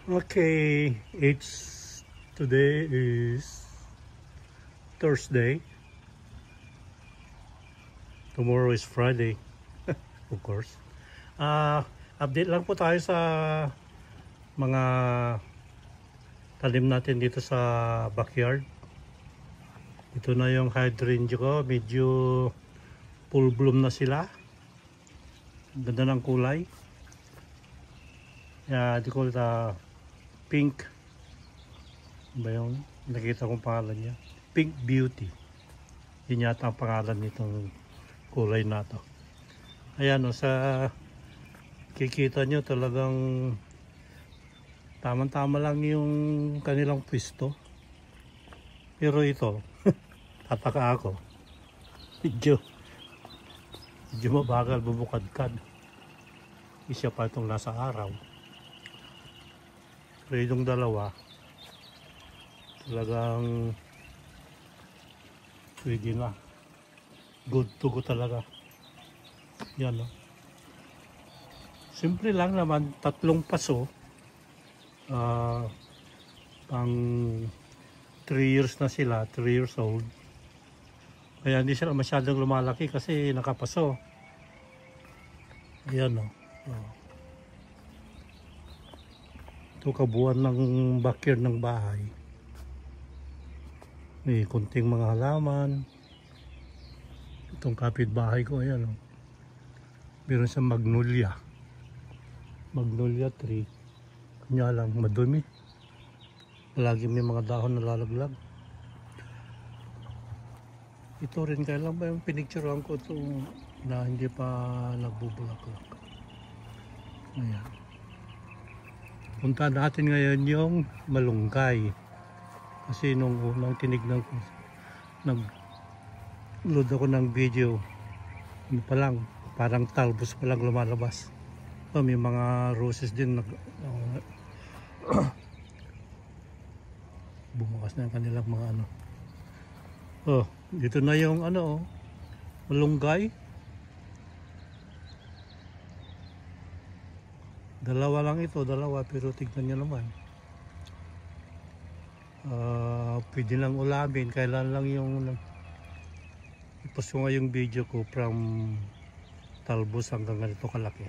Okay, today is Thursday. Tomorrow is Friday, of course. Update lang po tayo sa mga talim natin dito sa backyard. Ito na yung hydrangea ko, medyo full bloom na sila. Ganda ng kulay. They call it pink. Ba yung nakita kong pangalan niya? Pink Beauty. Yun yata ang pangalan nitong kulay na to. Ayan o, sa kikita nyo talagang tamang-tama lang yung kanilang pwesto. Pero ito, tataka ako. Medyo mabagal bubukadkad. Isa pa itong nasa araw. Pero itong dalawa, talagang pwede na. Good to go talaga. Yan o. Simple lang naman, 3 paso. Pang 3 years na sila, 3 years old. Kaya hindi sila masyadong lumalaki kasi nakapaso. Ayan o. Ito kabuuan ng backyard ng bahay. May kunting mga halaman. Itong kapitbahay ko, ayan o. Meron sa magnolia tree. Kanya lang madumi. Palagi may mga dahon na lalaglag. Ito rin, kailan ba yung pinicturean ko ito na hindi pa nagbubulaklak. Ayan. Punta natin ngayon yung malunggay. Kasi nung unang tinignan ko, nag-load ako ng video. Ano pa lang, parang talbos pa lang lumalabas. So, may mga roses din. Bumukas na yung kanilang mga ano. Oh, dito na yung malunggay. Dalawa lang ito, pero tignan nyo naman. Pwede lang ulamin, kailan lang yung ipost ko nga yung video ko from talbos hanggang ganito kalaki.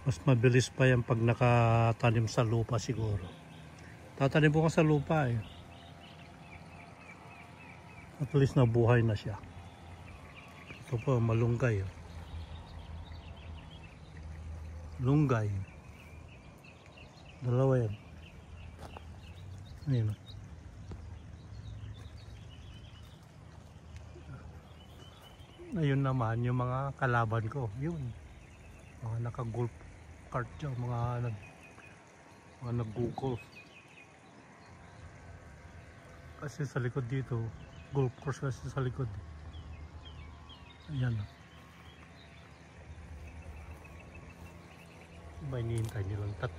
Mas mabilis pa yan pag nakatanim sa lupa siguro. Tatanim ko sa lupa eh. At least nabuhay na siya. Ito po, malunggay. Lunggay. Dalawa yan. Ayun. Ayun naman yung mga kalaban ko. Yun. Mga naka-golf cart dyan. Mga nag-golf. Kasi sa likod dito, golf course kasi sa likod. Ayan. May hinihintay nilang 3.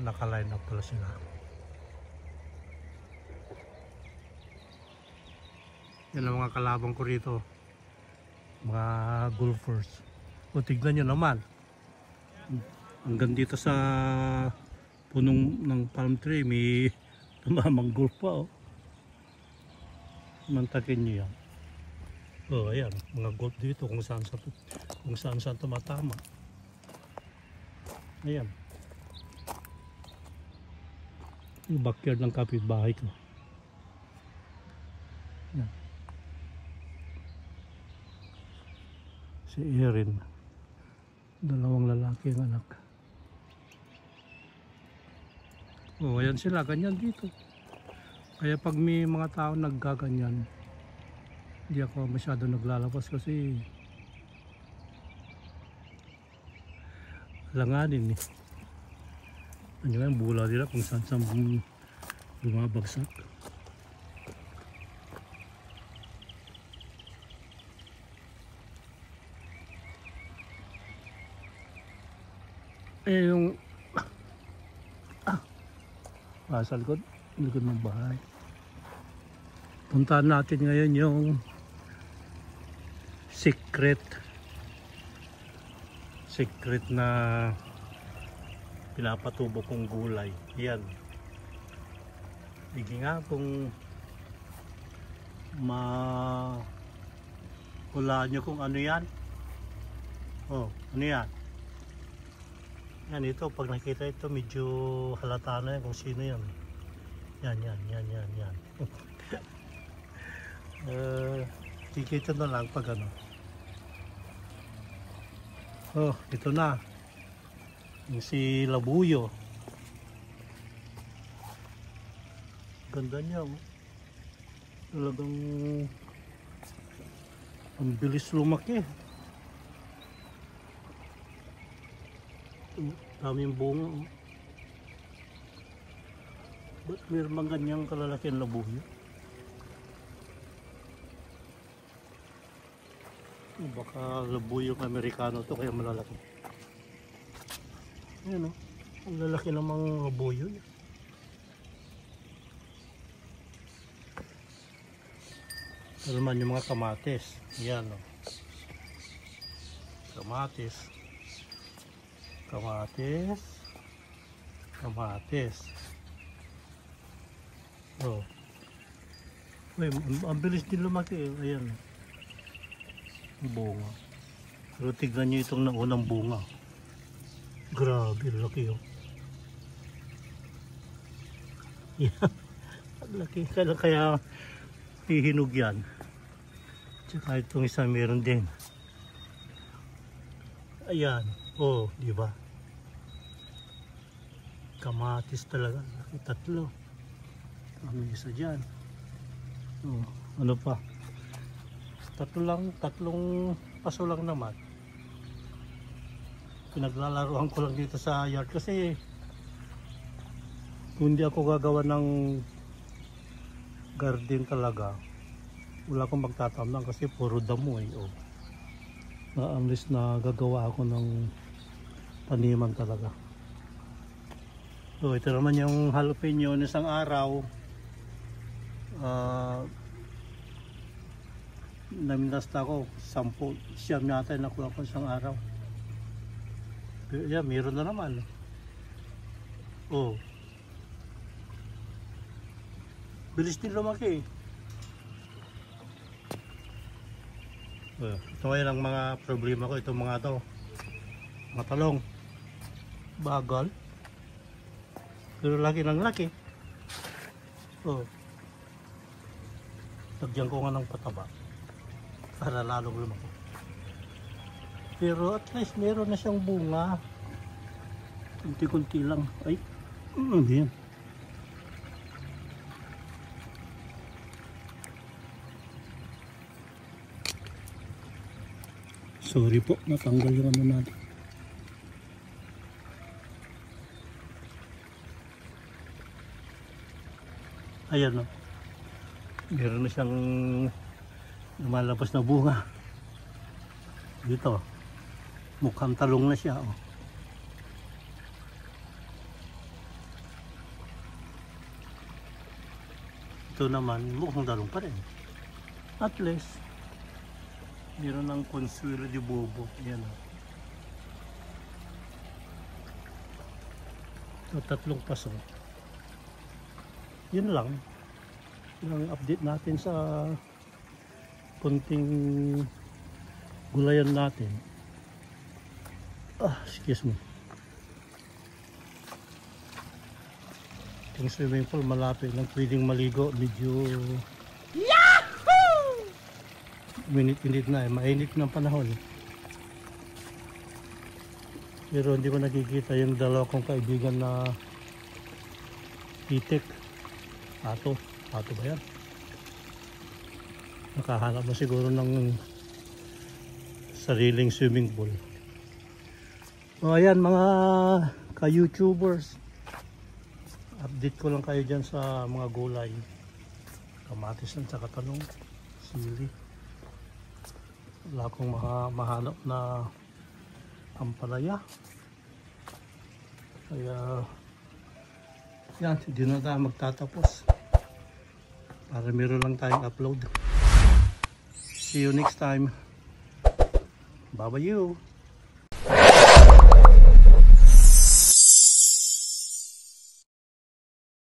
Naka-line up pala sila. Yan ang mga kalabang ko rito. Mga golfers. Tignan nyo naman. Hanggang dito sa punong ng palm tree, may tumamang golf pa. Mantakin nyo yan. Ayan. Mga golf dito kung saan tumatama. Ayan. Yung backyard ng kapitbahay ko. Ayan. Si Erin. 2 lalaki ang anak. Ayan sila. Ganyan dito. Kaya pag may mga tao naggaganyan, hindi ako masyado naglalabas kasi langanin eh. Ano nga yung bula nila kung saan bumabagsak. Yung sa likod ng bahay. Puntahan natin ngayon yung secret secret na pinapatubo kong gulay. Yan. Hindi nga kung hulaan nyo kung ano yan. Oh, ano yan? Yan, ito pag nakita ito medyo halata na yan kung sino yan. Yan. Kikita na lang pag ano. Oh, ito na. Yung si labuyo. Ganda niya, oh. Talagang ang bilis lumaki. Daming bunga, oh. Ba't mayroon bang ganyang kalalaki ang labuyo? Baka labuyong Amerikano to kaya malalaki. Ayan, oh. Ang lalaki ng mga labuyo. Ito naman yung mga kamatis. Ayan, oh. Kamatis. Oh. Uy, ang bilis din lumaki. Ayan. Bunga. Pero tignan nyo itong naunang bunga. Grabe, laki, oh. Yan. Laki. Kaya hihinog yan. Tsaka itong isa meron din. Ayan. Oh, di ba? Kamatis talaga. Laki, tatlo. May isa dyan. Oh, ano pa? Tatlong paso lang naman. Pinaglalaroan ko lang dito sa yard kasi kung hindi ako gagawa ng garden talaga, wala akong magtatamnan kasi puro damo, eh. Oh. Unless na gagawa ako ng taniman talaga. So ito naman yung jalapeno ng isang araw. Naminasta ko 10 siyam yata yung nakuha ko isang araw. Pero yeah, meron na naman. Oh, bilis din lumaki. Ito ngayon ang mga problema ko. Itong mga to, matalong, bagal, pero laki ng laki. Oh, lagyan ko nga ng pataba para lalong lumaki. Pero at least meron na siyang bunga. Kunti-kunti lang. Ay, hindi yan. Sorry po, natanggal yung ano natin. Ayan, no. Meron na siyang lumalabas na bunga. Dito, mukhang talong na siya, oh. Ito naman, mukhang talong pa rin. At least, meron ng consuelo de bobo. Ayan, oh. Ito, tatlong paso. Yun lang. Yung update natin sa kunting gulayan natin. Excuse me. Yung swimming pool malapit lang, pwedeng maligo. Medyo Yahoo! Minit-minit na, mainit ng panahon. Pero hindi ko nakikita yung dalawa kong kaibigan na itik. Ato ba yan? Nakahanap mo siguro ng sariling swimming pool. So ayan mga ka-YouTubers, update ko lang kayo dyan sa mga gulay. Kamatis at saka talong, sili. Wala akong mahanap na ampalaya. Kaya yan, hindi na tayo magtatapos para meron lang tayong upload. See you next time. Bye bye you.